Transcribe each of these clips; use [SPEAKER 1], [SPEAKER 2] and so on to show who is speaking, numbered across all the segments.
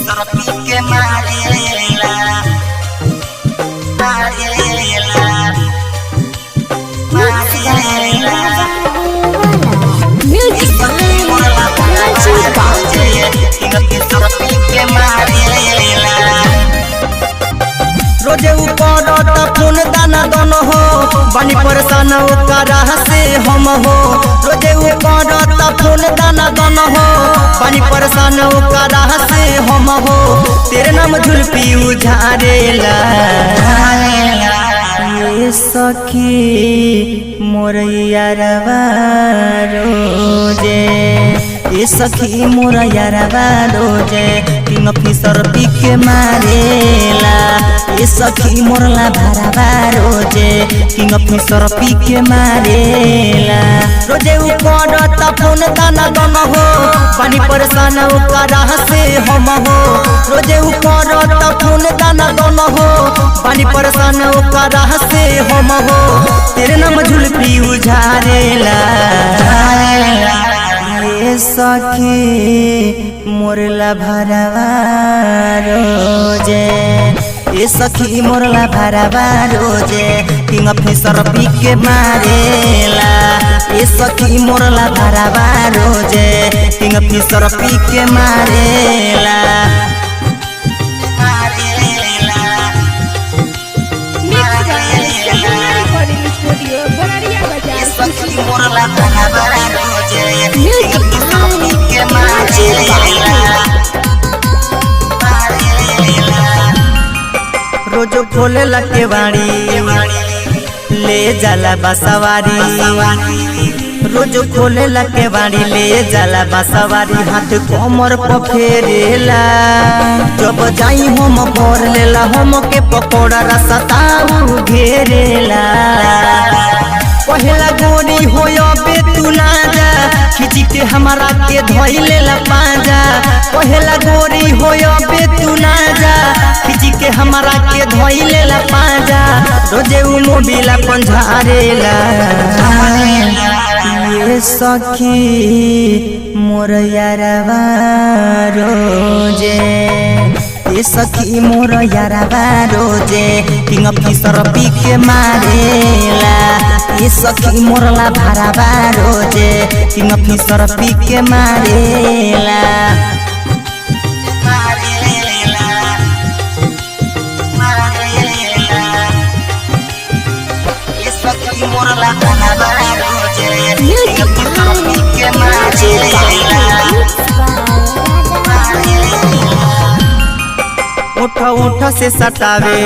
[SPEAKER 1] Fissure पी के मारेला मारेला मारेला म्यूजिक मोरला फिसर पी के मारेला रोजे ऊपर फोन दाना दन हो बनी परेशान ओकरा से हम हो रोजे ऊपर फोन दाना दन हो बनी परेशान ओकरा से हम हो तेरे नाम झुलपी उझारेला ये सखी मोर यारवा रोजे ये सखी मोर यारवा रोजे किंग फिसर पी के मारेला ये सखी मोरला भरावा रोजे किंग फिसर पी के मारेला रोजे ऊपर फोन दाना दन हो बनी परेशान ओकरा से हम हो रोजे ऊपर फोन दाना दन हो बनी परेशान ओकरा से हम हो तेरे नाम झुलपी उझारेला ये सखी मोरला भरावा रोजे ये सखी मोरला भरावा रोजे किंग फिसर पी के मारेला ये सखी मोरला भरावा रोजे किंग फिसर पी के मारेला मोरला भरावा रोजे किंग फिसर पी के मारेला रोज खोले लके बाड़ी ले जाला बसवारी रोज खोले लके बाड़ी ले जाला बसवारी हाथ कमर पर फेरेला जब जाई हम भर लेला हम के पकोड़ा रसताऊ घेरेला पहला गोरी होया बे तू ना जा खिची के हमारा के धोई लेला पाजा पहला गोरी होया बे तू ना जा खिची के हमारा के धोई लेला पाजा रोजे उ मोबिला पंझारेला ये सखी मोर यारवा रोजे ये सखी मोर यारवा रोजे किंग फिसर पी के मारेला ये सखी मोरला भरावा रोजे किंग फिसर पी के मारेला ये सखी मोरला भरावा रोजे किंग फिसर पी के मारेला उठ उठ से सतावे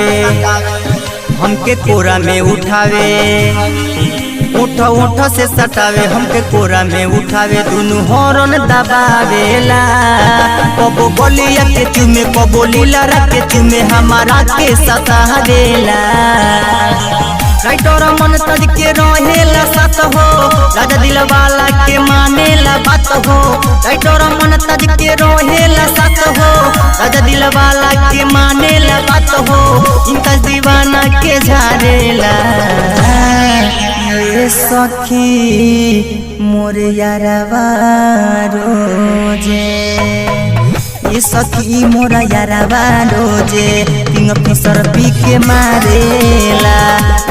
[SPEAKER 1] हमके कोरा में उठावे उठ उठ से सटावे हमके कोरा में उठावे दोनों हॉर्न दबावेला कबो गलिया के चुमे कबो लीला के चुमे हमारा के सतावेला राइटर मन तज के रहेला साथ हो राजा दिल वाला के मानेला बात हो राइटर मन तज के रहेला साथ हो राजा दिल वाला के मानेला बात हो इनका दीवाना के झारेला ये सखी मोर यारवा रोजे ये सखी मोर यारवा रोजे किंग फिसर पी के मारेला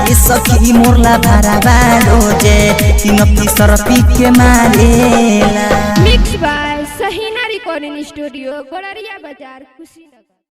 [SPEAKER 1] ये सखी मोरला भरावा रोजे किंग फिसर पी के मारेला
[SPEAKER 2] mix by Sahina recording studio Godariya Bazar Kushinagar.